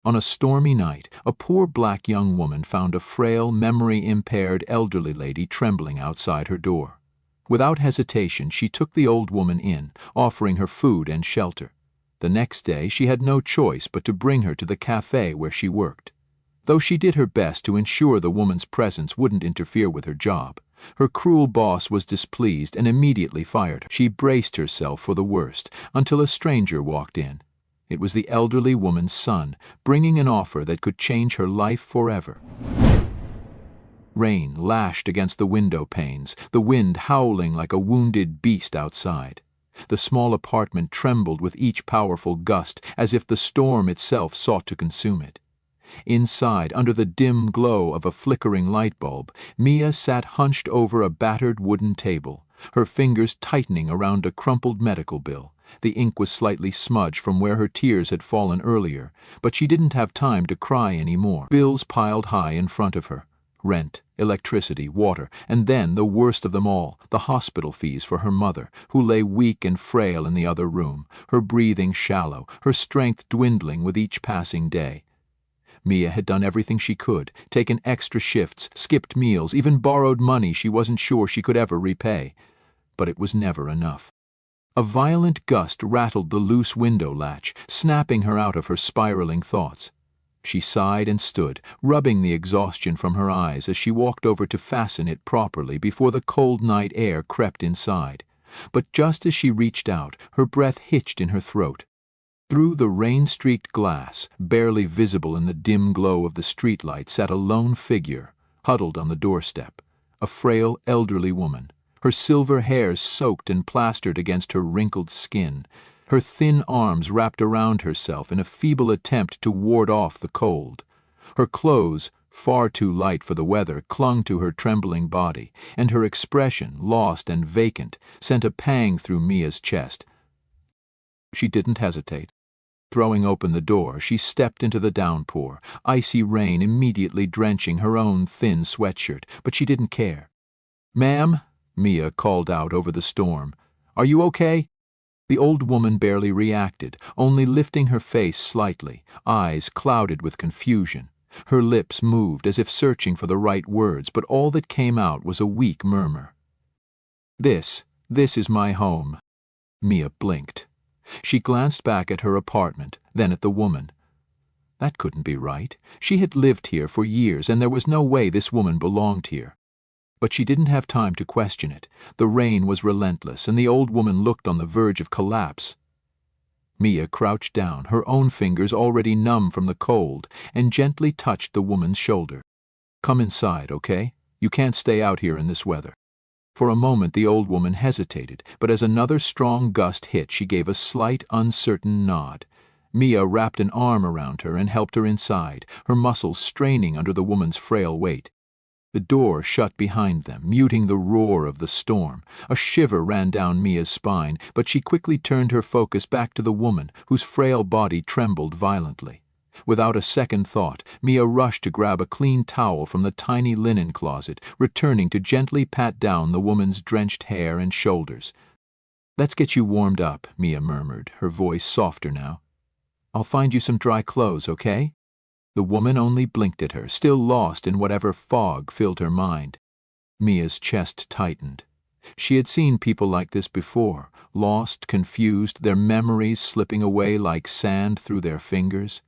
On a stormy night, a poor black young woman found a frail, memory-impaired elderly lady trembling outside her door. Without hesitation, she took the old woman in, offering her food and shelter. The next day, she had no choice but to bring her to the cafe where she worked. Though she did her best to ensure the woman's presence wouldn't interfere with her job, her cruel boss was displeased and immediately fired her. She braced herself for the worst until a stranger walked in. It was the elderly woman's son, bringing an offer that could change her life forever. Rain lashed against the window panes, the wind howling like a wounded beast outside. The small apartment trembled with each powerful gust, as if the storm itself sought to consume it. Inside, under the dim glow of a flickering light bulb, Mia sat hunched over a battered wooden table, her fingers tightening around a crumpled medical bill. The ink was slightly smudged from where her tears had fallen earlier, but she didn't have time to cry anymore. Bills piled high in front of her. Rent, electricity, water, and then, the worst of them all, the hospital fees for her mother, who lay weak and frail in the other room, her breathing shallow, her strength dwindling with each passing day. Mia had done everything she could, taken extra shifts, skipped meals, even borrowed money she wasn't sure she could ever repay. But it was never enough. A violent gust rattled the loose window latch, snapping her out of her spiraling thoughts. She sighed and stood, rubbing the exhaustion from her eyes as she walked over to fasten it properly before the cold night air crept inside. But just as she reached out, her breath hitched in her throat. Through the rain-streaked glass, barely visible in the dim glow of the streetlight, sat a lone figure, huddled on the doorstep, a frail, elderly woman, her silver hair soaked and plastered against her wrinkled skin, her thin arms wrapped around herself in a feeble attempt to ward off the cold. Her clothes, far too light for the weather, clung to her trembling body, and her expression, lost and vacant, sent a pang through Mia's chest. She didn't hesitate. Throwing open the door, she stepped into the downpour, icy rain immediately drenching her own thin sweatshirt, but she didn't care. "Ma'am," Mia called out over the storm, "are you okay?" The old woman barely reacted, only lifting her face slightly, eyes clouded with confusion. Her lips moved as if searching for the right words, but all that came out was a weak murmur. This is my home." Mia blinked. She glanced back at her apartment, then at the woman. That couldn't be right. She had lived here for years, and there was no way this woman belonged here. But she didn't have time to question it. The rain was relentless, and the old woman looked on the verge of collapse. Mia crouched down, her own fingers already numb from the cold, and gently touched the woman's shoulder. "Come inside, okay? You can't stay out here in this weather." For a moment the old woman hesitated, but as another strong gust hit, she gave a slight, uncertain nod. Mia wrapped an arm around her and helped her inside, her muscles straining under the woman's frail weight. The door shut behind them, muting the roar of the storm. A shiver ran down Mia's spine, but she quickly turned her focus back to the woman, whose frail body trembled violently. Without a second thought, Mia rushed to grab a clean towel from the tiny linen closet, returning to gently pat down the woman's drenched hair and shoulders. "Let's get you warmed up," Mia murmured, her voice softer now. "I'll find you some dry clothes, okay?" The woman only blinked at her, still lost in whatever fog filled her mind. Mia's chest tightened. She had seen people like this before, lost, confused, their memories slipping away like sand through their fingers.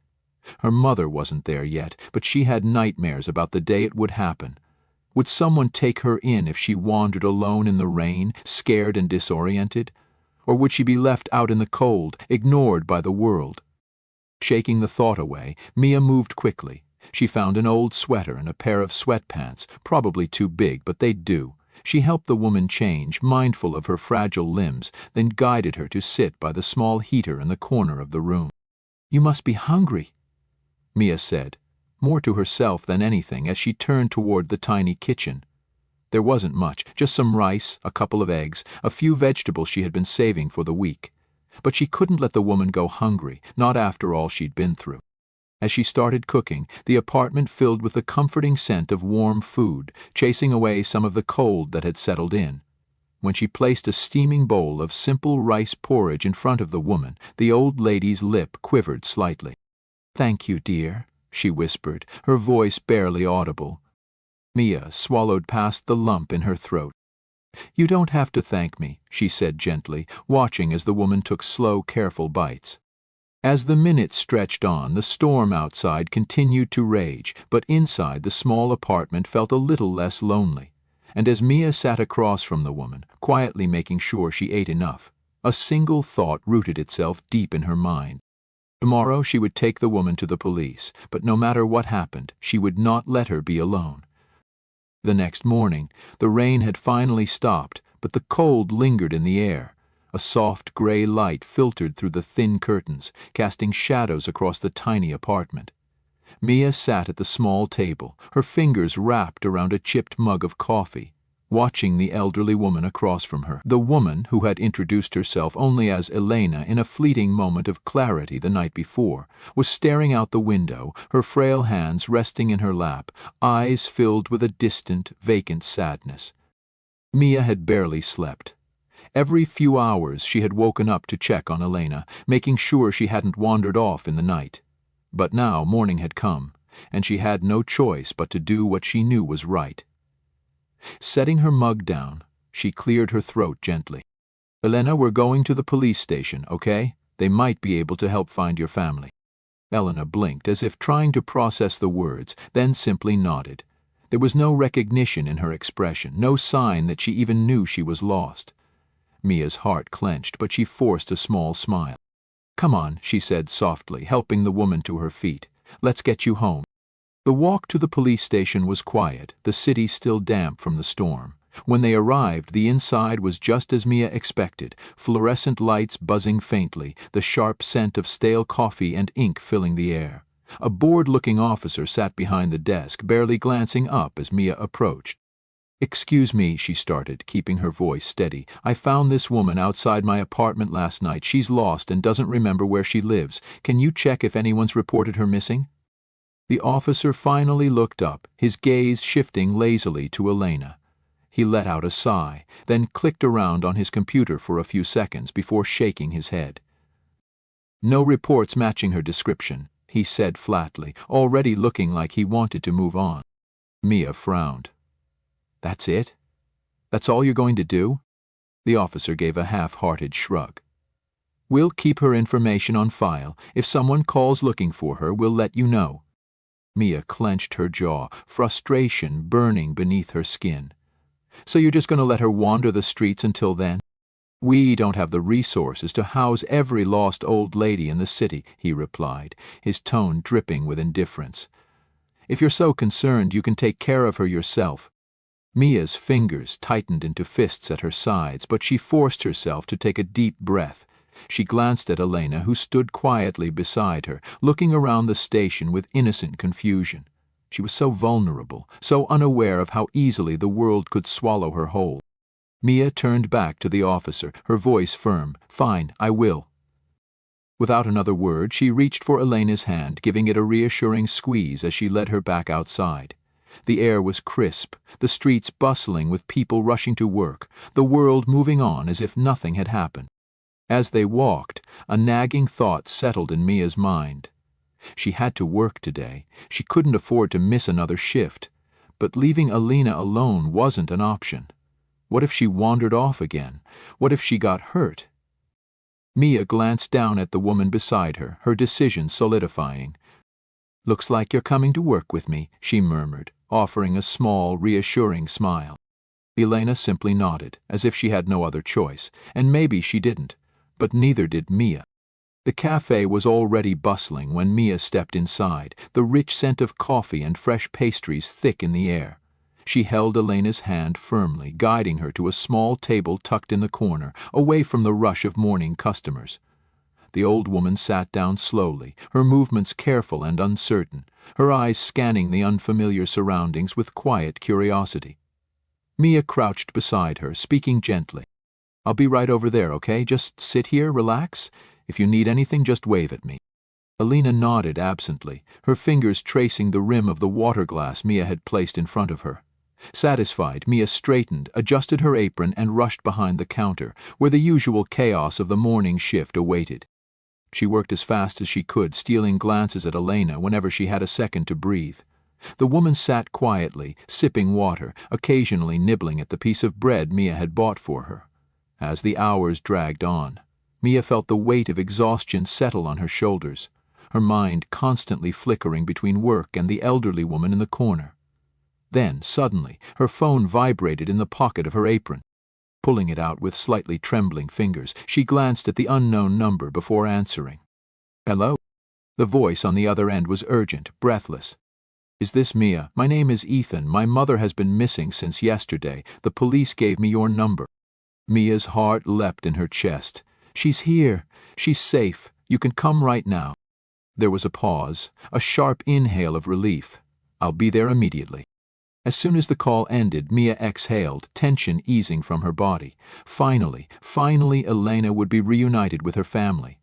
Her mother wasn't there yet, but she had nightmares about the day it would happen. Would someone take her in if she wandered alone in the rain, scared and disoriented? Or would she be left out in the cold, ignored by the world? Shaking the thought away, Mia moved quickly. She found an old sweater and a pair of sweatpants, probably too big, but they'd do. She helped the woman change, mindful of her fragile limbs, then guided her to sit by the small heater in the corner of the room. "You must be hungry," Mia said, more to herself than anything, as she turned toward the tiny kitchen. There wasn't much, just some rice, a couple of eggs, a few vegetables she had been saving for the week. But she couldn't let the woman go hungry, not after all she'd been through. As she started cooking, the apartment filled with the comforting scent of warm food, chasing away some of the cold that had settled in. When she placed a steaming bowl of simple rice porridge in front of the woman, the old lady's lip quivered slightly. Thank you, dear, she whispered, her voice barely audible. Mia swallowed past the lump in her throat. You don't have to thank me, she said gently, watching as the woman took slow, careful bites. As the minutes stretched on, the storm outside continued to rage, but inside the small apartment felt a little less lonely. And as Mia sat across from the woman, quietly making sure she ate enough, a single thought rooted itself deep in her mind. Tomorrow she would take the woman to the police, but no matter what happened, she would not let her be alone. The next morning, the rain had finally stopped, but the cold lingered in the air. A soft gray light filtered through the thin curtains, casting shadows across the tiny apartment. Mia sat at the small table, her fingers wrapped around a chipped mug of coffee, watching the elderly woman across from her. The woman, who had introduced herself only as Elena in a fleeting moment of clarity the night before, was staring out the window, her frail hands resting in her lap, eyes filled with a distant, vacant sadness. Mia had barely slept. Every few hours she had woken up to check on Elena, making sure she hadn't wandered off in the night. But now morning had come, and she had no choice but to do what she knew was right. Setting her mug down, she cleared her throat gently. Elena, we're going to the police station, okay? They might be able to help find your family. Elena blinked as if trying to process the words, then simply nodded. There was no recognition in her expression, no sign that she even knew she was lost. Mia's heart clenched, but she forced a small smile. Come on, she said softly, helping the woman to her feet. Let's get you home. The walk to the police station was quiet, the city still damp from the storm. When they arrived, the inside was just as Mia expected, fluorescent lights buzzing faintly, the sharp scent of stale coffee and ink filling the air. A bored-looking officer sat behind the desk, barely glancing up as Mia approached. Excuse me, she started, keeping her voice steady. I found this woman outside my apartment last night. She's lost and doesn't remember where she lives. Can you check if anyone's reported her missing? The officer finally looked up, his gaze shifting lazily to Elena. He let out a sigh, then clicked around on his computer for a few seconds before shaking his head. No reports matching her description, he said flatly, already looking like he wanted to move on. Mia frowned. That's it? That's all you're going to do? The officer gave a half-hearted shrug. We'll keep her information on file. If someone calls looking for her, we'll let you know. Mia clenched her jaw, frustration burning beneath her skin. So you're just going to let her wander the streets until then? We don't have the resources to house every lost old lady in the city, he replied, his tone dripping with indifference. If you're so concerned, you can take care of her yourself. Mia's fingers tightened into fists at her sides, but she forced herself to take a deep breath. She glanced at Elena, who stood quietly beside her, looking around the station with innocent confusion. She was so vulnerable, so unaware of how easily the world could swallow her whole. Mia turned back to the officer, her voice firm. Fine, I will. Without another word, she reached for Elena's hand, giving it a reassuring squeeze as she led her back outside. The air was crisp, the streets bustling with people rushing to work, the world moving on as if nothing had happened. As they walked, a nagging thought settled in Mia's mind. She had to work today. She couldn't afford to miss another shift. But leaving Elena alone wasn't an option. What if she wandered off again? What if she got hurt? Mia glanced down at the woman beside her, her decision solidifying. Looks like you're coming to work with me, she murmured, offering a small, reassuring smile. Elena simply nodded, as if she had no other choice, and maybe she didn't. But neither did Mia. The cafe was already bustling when Mia stepped inside, the rich scent of coffee and fresh pastries thick in the air. She held Elena's hand firmly, guiding her to a small table tucked in the corner, away from the rush of morning customers. The old woman sat down slowly, her movements careful and uncertain, her eyes scanning the unfamiliar surroundings with quiet curiosity. Mia crouched beside her, speaking gently. I'll be right over there, okay? Just sit here, relax. If you need anything, just wave at me. Elena nodded absently, her fingers tracing the rim of the water glass Mia had placed in front of her. Satisfied, Mia straightened, adjusted her apron, and rushed behind the counter, where the usual chaos of the morning shift awaited. She worked as fast as she could, stealing glances at Elena whenever she had a second to breathe. The woman sat quietly, sipping water, occasionally nibbling at the piece of bread Mia had bought for her. As the hours dragged on, Mia felt the weight of exhaustion settle on her shoulders, her mind constantly flickering between work and the elderly woman in the corner. Then, suddenly, her phone vibrated in the pocket of her apron. Pulling it out with slightly trembling fingers, she glanced at the unknown number before answering. "Hello?" The voice on the other end was urgent, breathless. "Is this Mia? My name is Ethan. My mother has been missing since yesterday. The police gave me your number." Mia's heart leapt in her chest. "She's here. She's safe. You can come right now." There was a pause, a sharp inhale of relief. "I'll be there immediately." As soon as the call ended, Mia exhaled, tension easing from her body. Finally, Elena would be reunited with her family.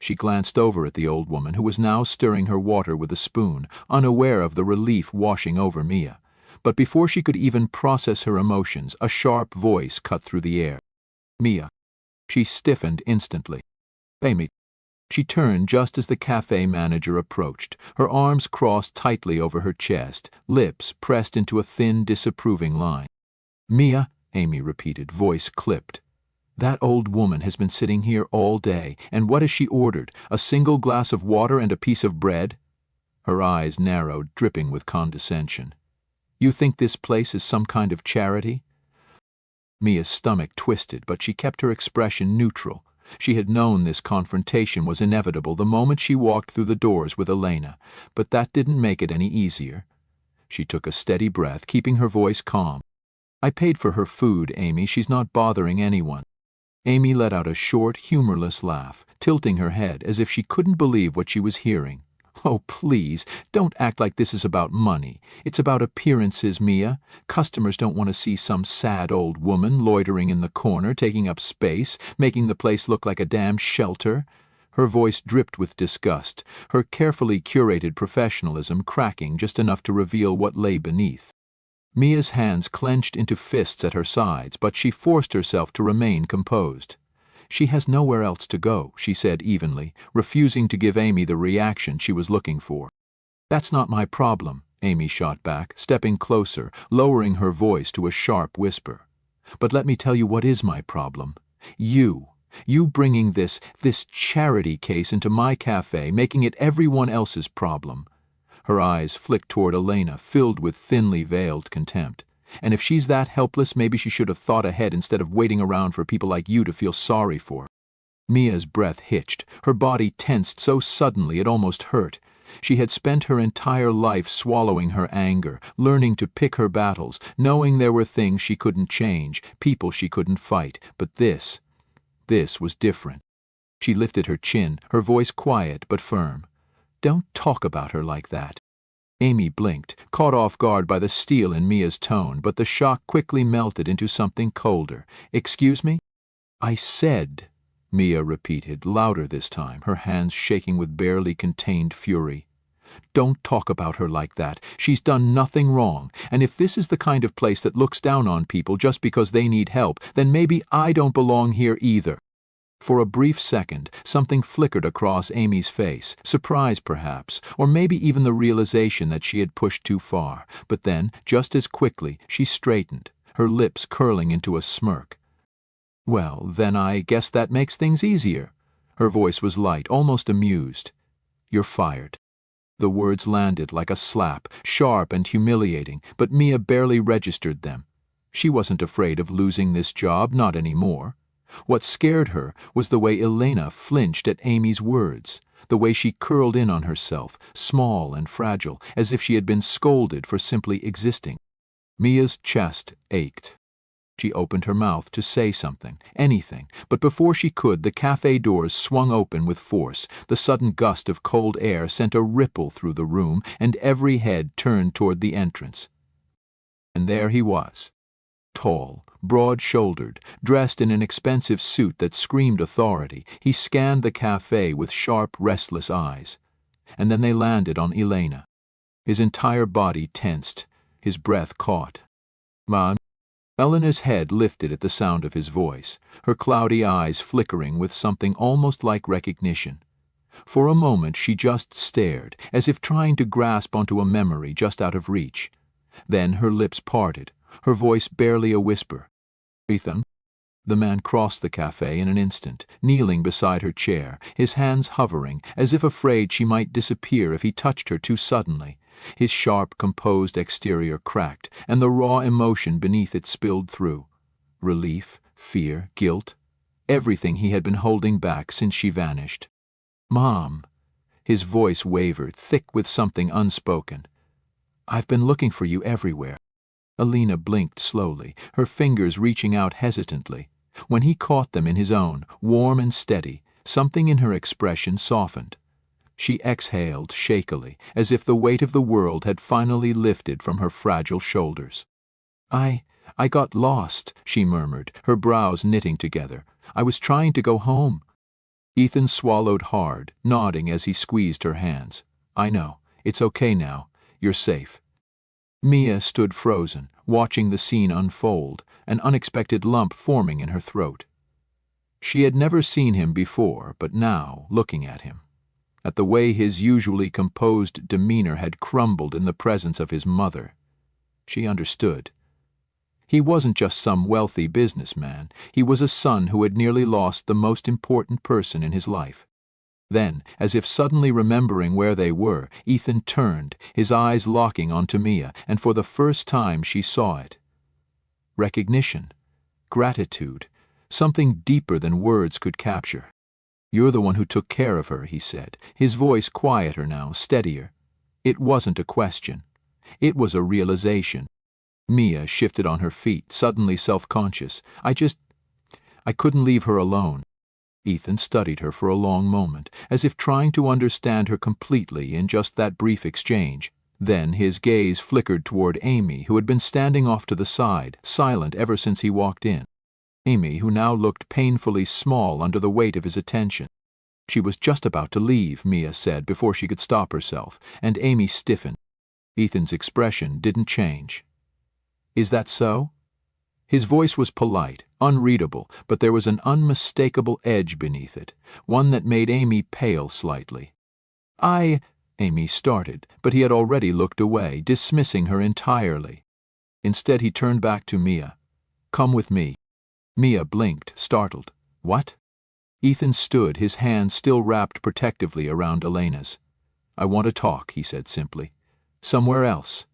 She glanced over at the old woman, who was now stirring her water with a spoon, unaware of the relief washing over Mia. But before she could even process her emotions, a sharp voice cut through the air. "Mia." She stiffened instantly. "Amy." She turned just as the cafe manager approached, her arms crossed tightly over her chest, lips pressed into a thin, disapproving line. "Mia," Amy repeated, voice clipped. "That old woman has been sitting here all day, and what has she ordered? A single glass of water and a piece of bread?" Her eyes narrowed, dripping with condescension. "You think this place is some kind of charity?" Mia's stomach twisted, but she kept her expression neutral. She had known this confrontation was inevitable the moment she walked through the doors with Elena, but that didn't make it any easier. She took a steady breath, keeping her voice calm. "I paid for her food, Amy. She's not bothering anyone." Amy let out a short, humorless laugh, tilting her head as if she couldn't believe what she was hearing. "Oh, please, don't act like this is about money. It's about appearances, Mia. Customers don't want to see some sad old woman loitering in the corner, taking up space, making the place look like a damn shelter." Her voice dripped with disgust, her carefully curated professionalism cracking just enough to reveal what lay beneath. Mia's hands clenched into fists at her sides, but she forced herself to remain composed. "She has nowhere else to go," she said evenly, refusing to give Amy the reaction she was looking for. "That's not my problem," Amy shot back, stepping closer, lowering her voice to a sharp whisper. "But let me tell you what is my problem. You bringing this charity case into my cafe, making it everyone else's problem." Her eyes flicked toward Elena, filled with thinly veiled contempt. "And if she's that helpless, maybe she should have thought ahead instead of waiting around for people like you to feel sorry for." Mia's breath hitched, her body tensed so suddenly it almost hurt. She had spent her entire life swallowing her anger, learning to pick her battles, knowing there were things she couldn't change, people she couldn't fight, but this was different. She lifted her chin, her voice quiet but firm. "Don't talk about her like that." Amy blinked, caught off guard by the steel in Mia's tone, but the shock quickly melted into something colder. "Excuse me?" "I said," Mia repeated, louder this time, her hands shaking with barely contained fury. "Don't talk about her like that. She's done nothing wrong, and if this is the kind of place that looks down on people just because they need help, then maybe I don't belong here either." For a brief second, something flickered across Amy's face, surprise perhaps, or maybe even the realization that she had pushed too far, but then, just as quickly, she straightened, her lips curling into a smirk. "Well, then I guess that makes things easier." Her voice was light, almost amused. "You're fired." The words landed like a slap, sharp and humiliating, but Mia barely registered them. She wasn't afraid of losing this job, not anymore. What scared her was the way Elena flinched at Amy's words, the way she curled in on herself, small and fragile, as if she had been scolded for simply existing. Mia's chest ached. She opened her mouth to say something, anything, but before she could, the cafe doors swung open with force. The sudden gust of cold air sent a ripple through the room, and every head turned toward the entrance. And there he was. Tall, broad-shouldered, dressed in an expensive suit that screamed authority, he scanned the cafe with sharp, restless eyes. And then they landed on Elena. His entire body tensed, his breath caught. "Man." Elena's head lifted at the sound of his voice, her cloudy eyes flickering with something almost like recognition. For a moment she just stared, as if trying to grasp onto a memory just out of reach. Then her lips parted, her voice barely a whisper. "Ethan?" The man crossed the cafe in an instant, kneeling beside her chair, his hands hovering, as if afraid she might disappear if he touched her too suddenly. His sharp, composed exterior cracked, and the raw emotion beneath it spilled through. Relief, fear, guilt, everything he had been holding back since she vanished. "Mom." His voice wavered, thick with something unspoken. "I've been looking for you everywhere." Alina blinked slowly, her fingers reaching out hesitantly. When he caught them in his own, warm and steady, something in her expression softened. She exhaled shakily, as if the weight of the world had finally lifted from her fragile shoulders. I got lost," she murmured, her brows knitting together. "I was trying to go home." Ethan swallowed hard, nodding as he squeezed her hands. "I know. It's okay now. You're safe." Mia stood frozen, watching the scene unfold, an unexpected lump forming in her throat. She had never seen him before, but now, looking at him, at the way his usually composed demeanor had crumbled in the presence of his mother, she understood. He wasn't just some wealthy businessman, he was a son who had nearly lost the most important person in his life. Then, as if suddenly remembering where they were, Ethan turned, his eyes locking onto Mia, and for the first time she saw it. Recognition, gratitude, something deeper than words could capture. "You're the one who took care of her," he said, his voice quieter now, steadier. It wasn't a question. It was a realization. Mia shifted on her feet, suddenly self-conscious. I couldn't leave her alone." Ethan studied her for a long moment, as if trying to understand her completely in just that brief exchange. Then his gaze flickered toward Amy, who had been standing off to the side, silent ever since he walked in. Amy, who now looked painfully small under the weight of his attention. She was just about to leave, Mia said before she could stop herself, and Amy stiffened. Ethan's expression didn't change. "Is that so?" His voice was polite, unreadable, but there was an unmistakable edge beneath it, one that made Amy pale slightly. Amy started, but he had already looked away, dismissing her entirely. Instead he turned back to Mia. "Come with me." Mia blinked, startled. "What?" Ethan stood, his hand still wrapped protectively around Elena's. "I want to talk," he said simply. "Somewhere else."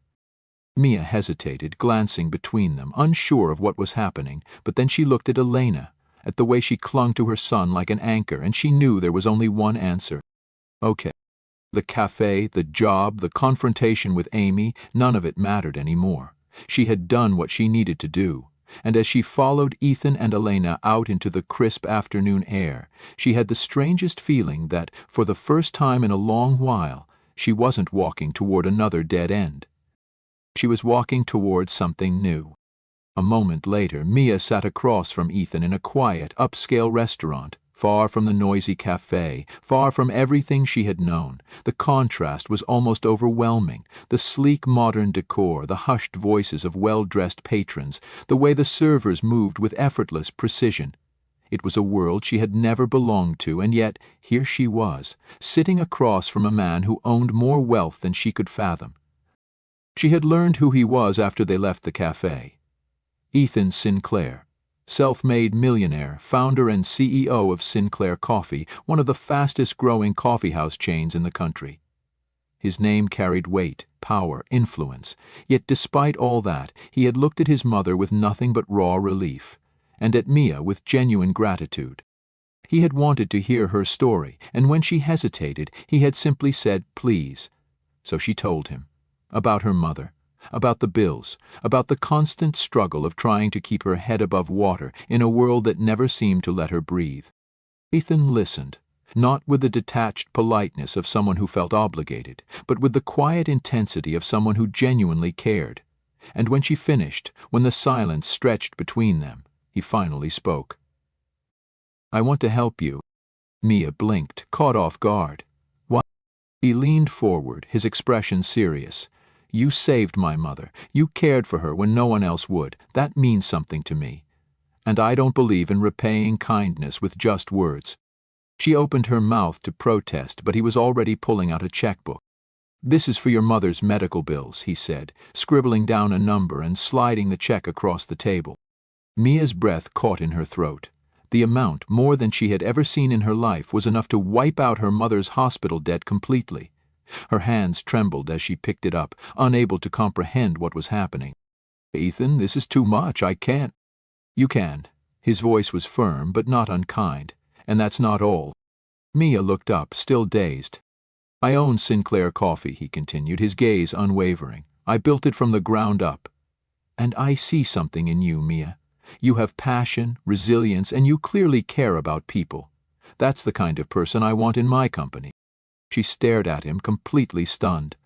Mia hesitated, glancing between them, unsure of what was happening, but then she looked at Elena, at the way she clung to her son like an anchor, and she knew there was only one answer. Okay. The cafe, the job, the confrontation with Amy, none of it mattered anymore. She had done what she needed to do, and as she followed Ethan and Elena out into the crisp afternoon air, she had the strangest feeling that, for the first time in a long while, she wasn't walking toward another dead end. She was walking towards something new. A moment later, Mia sat across from Ethan in a quiet, upscale restaurant, far from the noisy cafe, far from everything she had known. The contrast was almost overwhelming. The sleek modern decor, the hushed voices of well-dressed patrons, the way the servers moved with effortless precision. It was a world she had never belonged to, and yet here she was, sitting across from a man who owned more wealth than she could fathom. She had learned who he was after they left the cafe. Ethan Sinclair, self-made millionaire, founder and CEO of Sinclair Coffee, one of the fastest-growing coffeehouse chains in the country. His name carried weight, power, influence, yet despite all that, he had looked at his mother with nothing but raw relief, and at Mia with genuine gratitude. He had wanted to hear her story, and when she hesitated, he had simply said, "Please." So she told him. About her mother, about the bills, about the constant struggle of trying to keep her head above water in a world that never seemed to let her breathe. Ethan listened, not with the detached politeness of someone who felt obligated, but with the quiet intensity of someone who genuinely cared. And when she finished, when the silence stretched between them, he finally spoke. "I want to help you." Mia blinked, caught off guard. "What?" He leaned forward, his expression serious. "You saved my mother. You cared for her when no one else would. That means something to me. And I don't believe in repaying kindness with just words." She opened her mouth to protest, but he was already pulling out a checkbook. "This is for your mother's medical bills," he said, scribbling down a number and sliding the check across the table. Mia's breath caught in her throat. The amount, more than she had ever seen in her life, was enough to wipe out her mother's hospital debt completely. Her hands trembled as she picked it up, unable to comprehend what was happening. "Ethan, this is too much. I can't." "You can." His voice was firm but not unkind. "And that's not all." Mia looked up, still dazed. "I own Sinclair Coffee," he continued, his gaze unwavering. "I built it from the ground up. And I see something in you, Mia. You have passion, resilience, and you clearly care about people. That's the kind of person I want in my company." She stared at him, completely stunned.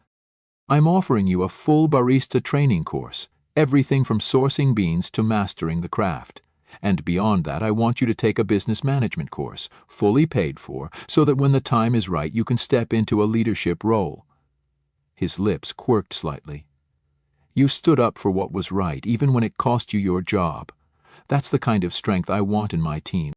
"I'm offering you a full barista training course, everything from sourcing beans to mastering the craft. And beyond that, I want you to take a business management course, fully paid for, so that when the time is right you can step into a leadership role." His lips quirked slightly. "You stood up for what was right, even when it cost you your job. That's the kind of strength I want in my team."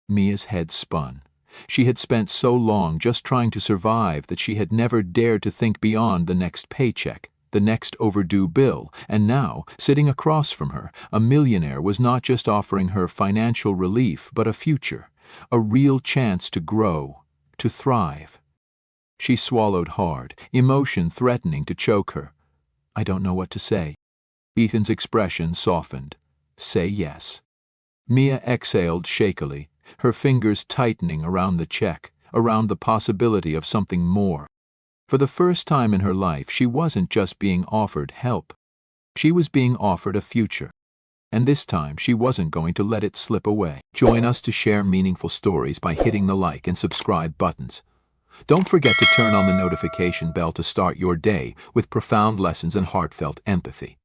Mia's head spun. She had spent so long just trying to survive that she had never dared to think beyond the next paycheck, the next overdue bill, and now, sitting across from her, a millionaire was not just offering her financial relief but a future, a real chance to grow, to thrive. She swallowed hard, emotion threatening to choke her. "I don't know what to say." Ethan's expression softened. "Say yes." Mia exhaled shakily, her fingers tightening around the check, around the possibility of something more. For the first time in her life, she wasn't just being offered help. She was being offered a future. And this time, she wasn't going to let it slip away. Join us to share meaningful stories by hitting the like and subscribe buttons. Don't forget to turn on the notification bell to start your day with profound lessons and heartfelt empathy.